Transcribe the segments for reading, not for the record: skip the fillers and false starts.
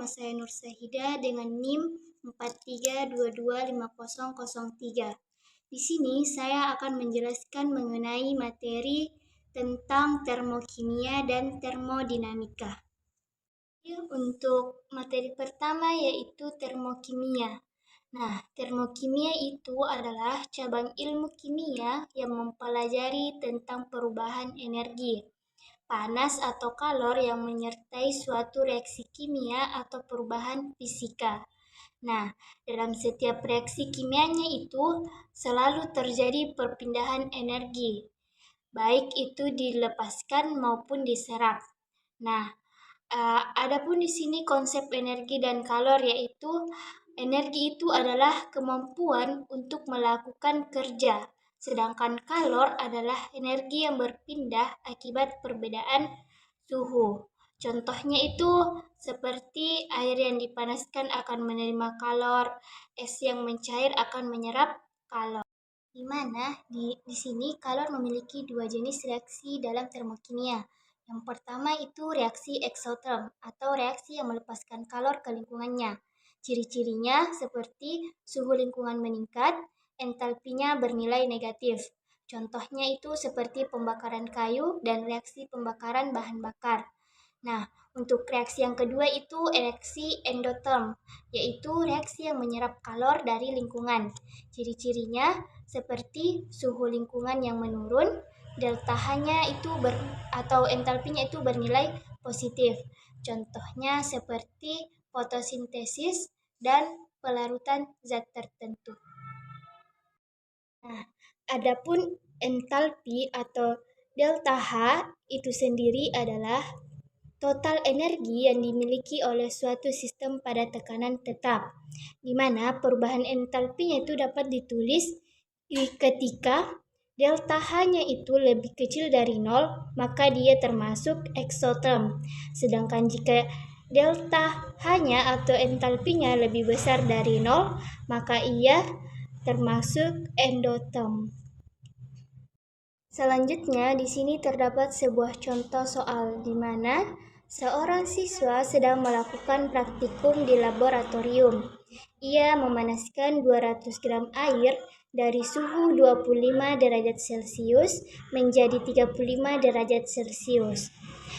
saya Nur Sahida dengan NIM 43225003. Di sini saya akan menjelaskan mengenai materi tentang termokimia dan termodinamika. Untuk materi pertama yaitu termokimia. Nah, termokimia itu adalah cabang ilmu kimia yang mempelajari tentang perubahan energi, panas atau kalor yang menyertai suatu reaksi kimia atau perubahan fisika. Nah, dalam setiap reaksi kimianya itu selalu terjadi perpindahan energi, baik itu dilepaskan maupun diserap. Nah, adapun di sini konsep energi dan kalor yaitu energi itu adalah kemampuan untuk melakukan kerja, sedangkan kalor adalah energi yang berpindah akibat perbedaan suhu. Contohnya itu seperti air yang dipanaskan akan menerima kalor, es yang mencair akan menyerap kalor. Di mana di sini kalor memiliki dua jenis reaksi dalam termokimia. Yang pertama itu reaksi eksoterm atau reaksi yang melepaskan kalor ke lingkungannya. Ciri-cirinya seperti suhu lingkungan meningkat, entalpinya bernilai negatif. Contohnya itu seperti pembakaran kayu dan reaksi pembakaran bahan bakar. Nah, untuk reaksi yang kedua itu reaksi endoterm, yaitu reaksi yang menyerap kalor dari lingkungan. Ciri-cirinya seperti suhu lingkungan yang menurun, delta H-nya itu atau entalpinya itu bernilai positif. Contohnya seperti fotosintesis dan pelarutan zat tertentu. Nah, adapun entalpi atau delta H itu sendiri adalah total energi yang dimiliki oleh suatu sistem pada tekanan tetap, di mana perubahan entalpinya itu dapat ditulis ketika delta H-nya itu lebih kecil dari 0, maka dia termasuk eksoterm. Sedangkan jika delta H-nya atau entalpinya lebih besar dari 0, maka ia termasuk endoterm. Selanjutnya, di sini terdapat sebuah contoh soal di mana seorang siswa sedang melakukan praktikum di laboratorium. Ia memanaskan 200 gram air dari suhu 25 derajat Celcius menjadi 35 derajat Celcius.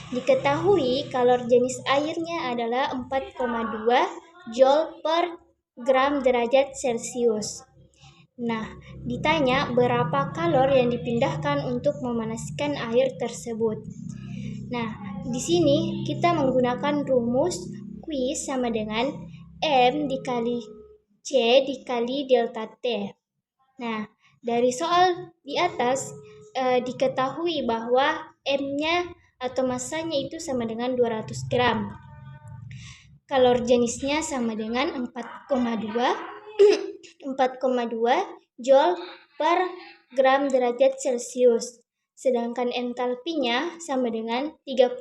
Diketahui kalor jenis airnya adalah 4,2 Joule per gram derajat Celcius. Nah, ditanya berapa kalor yang dipindahkan untuk memanaskan air tersebut. Nah, di sini kita menggunakan rumus Q sama dengan M dikali C dikali delta T. Nah, dari soal di atas diketahui bahwa M-nya atau masanya itu sama dengan 200 gram. Kalor jenisnya sama dengan 4,2 Joule per gram derajat Celcius. Sedangkan entalpinya sama dengan 35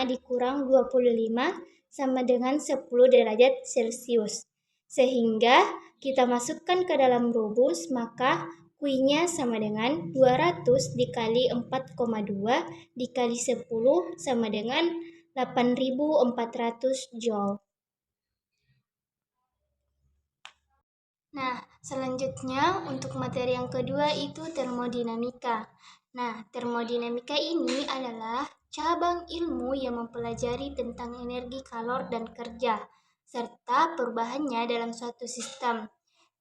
dikurang 25 sama dengan 10 derajat Celcius. Sehingga kita masukkan ke dalam rumus, maka Q-nya sama dengan 200 dikali 4,2 dikali 10 sama dengan 8.400 Joule. Nah, selanjutnya untuk materi yang kedua itu termodinamika. Nah, termodinamika ini adalah cabang ilmu yang mempelajari tentang energi kalor dan kerja, serta perubahannya dalam suatu sistem.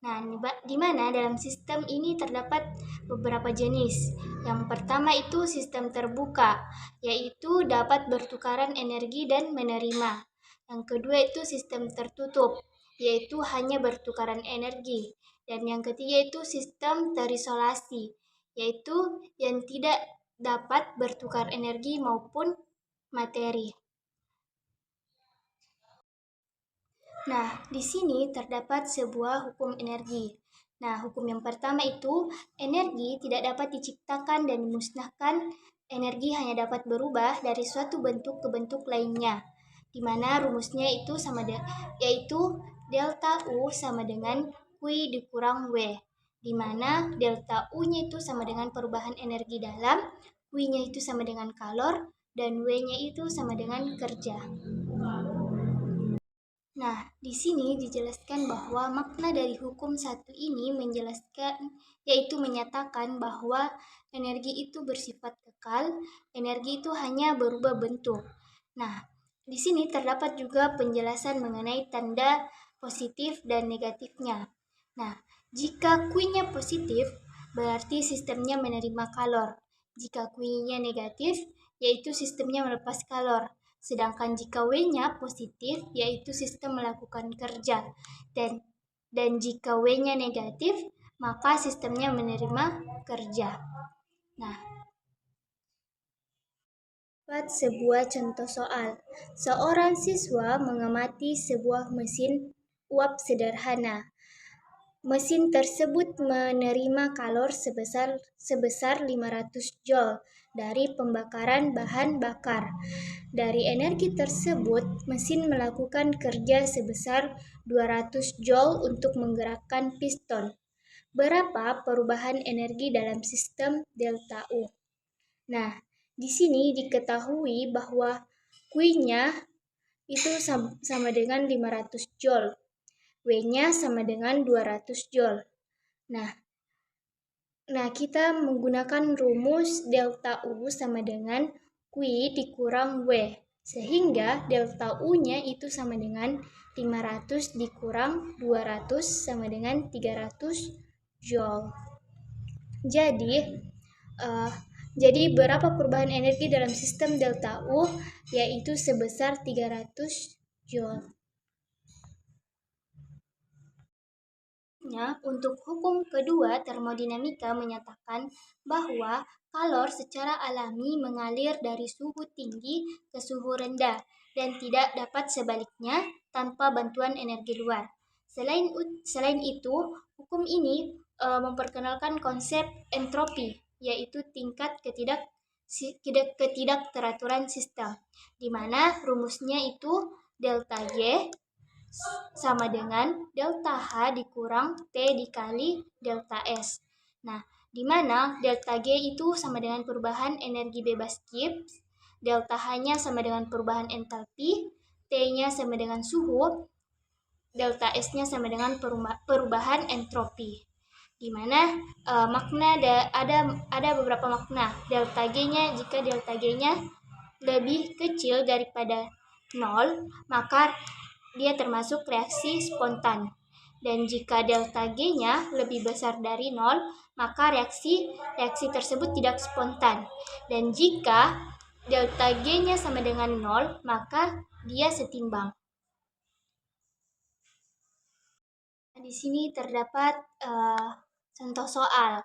Nah, di mana dalam sistem ini terdapat beberapa jenis. Yang pertama itu sistem terbuka, yaitu dapat bertukaran energi dan menerima. Yang kedua itu sistem tertutup, yaitu hanya bertukaran energi. Dan yang ketiga itu sistem terisolasi, yaitu yang tidak dapat bertukar energi maupun materi. Nah, di sini terdapat sebuah hukum energi. Nah, hukum yang pertama itu energi tidak dapat diciptakan dan dimusnahkan. Energi hanya dapat berubah dari suatu bentuk ke bentuk lainnya, di mana rumusnya itu yaitu delta U sama dengan Q dikurang W, di mana delta U-nya itu sama dengan perubahan energi dalam, Q-nya itu sama dengan kalor, dan W-nya itu sama dengan kerja. Nah, di sini dijelaskan bahwa makna dari hukum satu ini menjelaskan, yaitu menyatakan bahwa energi itu bersifat kekal, energi itu hanya berubah bentuk. Nah, di sini terdapat juga penjelasan mengenai tanda positif dan negatifnya. Nah, jika Q-nya positif, berarti sistemnya menerima kalor. Jika Q-nya negatif, yaitu sistemnya melepas kalor. Sedangkan jika W-nya positif, yaitu sistem melakukan kerja. Dan jika W-nya negatif, maka sistemnya menerima kerja. Nah, buat sebuah contoh soal. Seorang siswa mengamati sebuah mesin uap sederhana. Mesin tersebut menerima kalor sebesar 500 joule dari pembakaran bahan bakar. Dari energi tersebut, mesin melakukan kerja sebesar 200 joule untuk menggerakkan piston. Berapa perubahan energi dalam sistem delta U? Nah, di sini diketahui bahwa Q-nya itu sama dengan 500 joule. W-nya sama dengan 200 joule. Nah, kita menggunakan rumus delta U sama dengan Q dikurang W. Sehingga delta U-nya itu sama dengan 500 dikurang 200 sama dengan 300 joule. Jadi berapa perubahan energi dalam sistem delta U? Yaitu sebesar 300 joule. Untuk hukum kedua, termodinamika menyatakan bahwa kalor secara alami mengalir dari suhu tinggi ke suhu rendah dan tidak dapat sebaliknya tanpa bantuan energi luar. Selain itu, hukum ini memperkenalkan konsep entropi, yaitu tingkat ketidakteraturan sistem, di mana rumusnya itu delta G sama dengan delta H dikurang T dikali delta S. Nah, di mana delta G itu sama dengan perubahan energi bebas Gibbs, delta H-nya sama dengan perubahan entalpi, T-nya sama dengan suhu, delta S-nya sama dengan perubahan entropi. Di mana makna ada beberapa makna. Delta G-nya, jika delta G-nya lebih kecil daripada 0, maka dia termasuk reaksi spontan. Dan jika delta G-nya lebih besar dari 0, maka reaksi tersebut tidak spontan. Dan jika delta G-nya sama dengan 0, maka dia setimbang. Di sini terdapat contoh soal,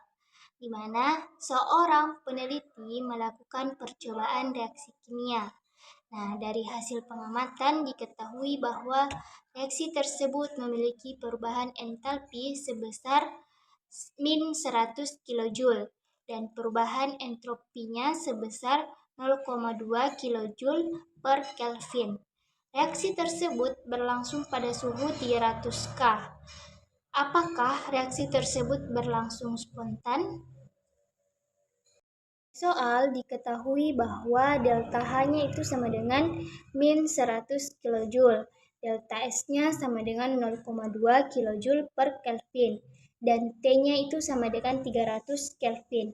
di mana seorang peneliti melakukan percobaan reaksi kimia. Nah, dari hasil pengamatan diketahui bahwa reaksi tersebut memiliki perubahan entalpi sebesar min 100 kJ dan perubahan entropinya sebesar 0,2 kJ per Kelvin. Reaksi tersebut berlangsung pada suhu 300 K. Apakah reaksi tersebut berlangsung spontan? Soal diketahui bahwa delta H-nya itu sama dengan min 100 kJ, delta S-nya sama dengan 0,2 kJ per Kelvin, dan T-nya itu sama dengan 300 Kelvin.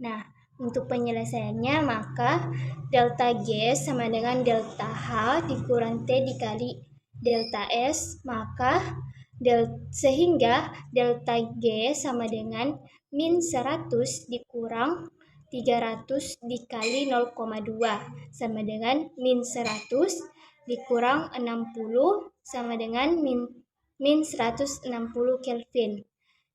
Nah, untuk penyelesaiannya maka delta G sama dengan delta H dikurang T dikali delta S, maka sehingga delta G sama dengan min 100 dikurang 300 dikali 0,2 sama dengan min 100 dikurang 60 sama dengan min 160 Kelvin.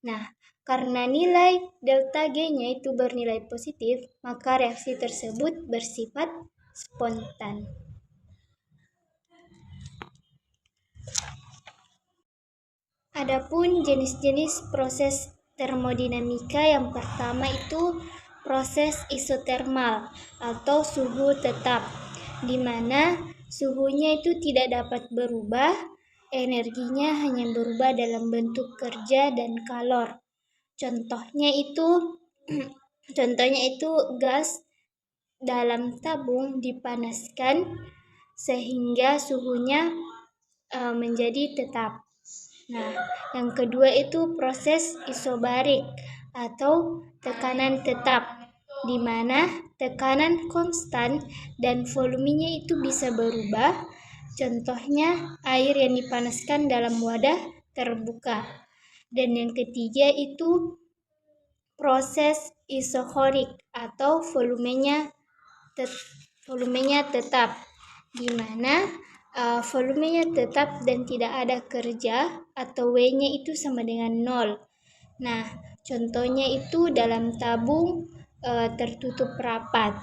Nah, karena nilai delta G-nya itu bernilai positif, maka reaksi tersebut bersifat spontan. Adapun jenis-jenis proses termodinamika, yang pertama itu proses isotermal atau suhu tetap, di mana suhunya itu tidak dapat berubah, energinya hanya berubah dalam bentuk kerja dan kalor. Contohnya itu gas dalam tabung dipanaskan sehingga suhunya menjadi tetap. Nah, yang kedua itu proses isobarik atau tekanan tetap, di mana tekanan konstan dan volumenya itu bisa berubah. Contohnya air yang dipanaskan dalam wadah terbuka. Dan yang ketiga itu proses isokorik atau volumenya tetap, di mana volumenya tetap dan tidak ada kerja atau W-nya itu sama dengan 0. Nah, contohnya itu dalam tabung tertutup rapat.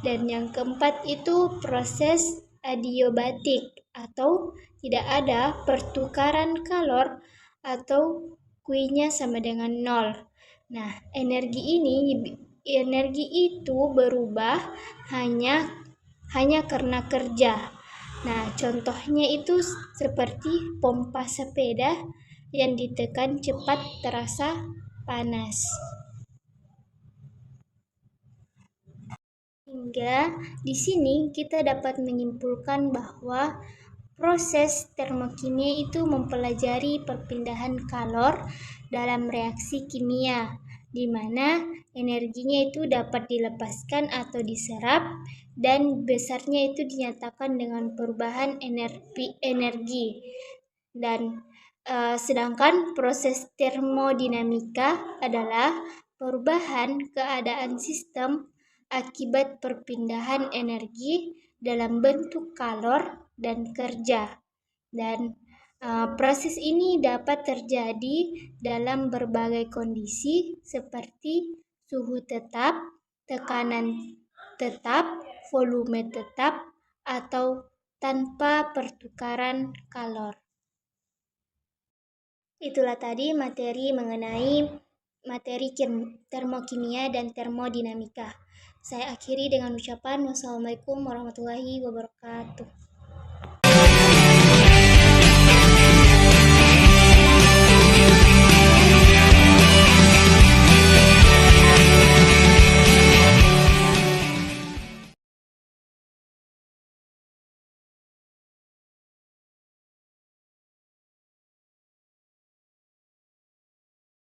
Dan yang keempat itu proses adiabatik atau tidak ada pertukaran kalor atau Q-nya sama dengan 0. Nah, energi itu berubah hanya karena kerja. Nah, contohnya itu seperti pompa sepeda yang ditekan cepat terasa panas. Hingga di sini kita dapat menyimpulkan bahwa proses termokimia itu mempelajari perpindahan kalor dalam reaksi kimia, di mana energinya itu dapat dilepaskan atau diserap, dan besarnya itu dinyatakan dengan perubahan energi. Dan sedangkan proses termodinamika adalah perubahan keadaan sistem akibat perpindahan energi dalam bentuk kalor dan kerja. Dan proses ini dapat terjadi dalam berbagai kondisi seperti suhu tetap, tekanan tetap, volume tetap, atau tanpa pertukaran kalor. Itulah tadi materi mengenai materi termokimia dan termodinamika. Saya akhiri dengan ucapan wassalamualaikum warahmatullahi wabarakatuh.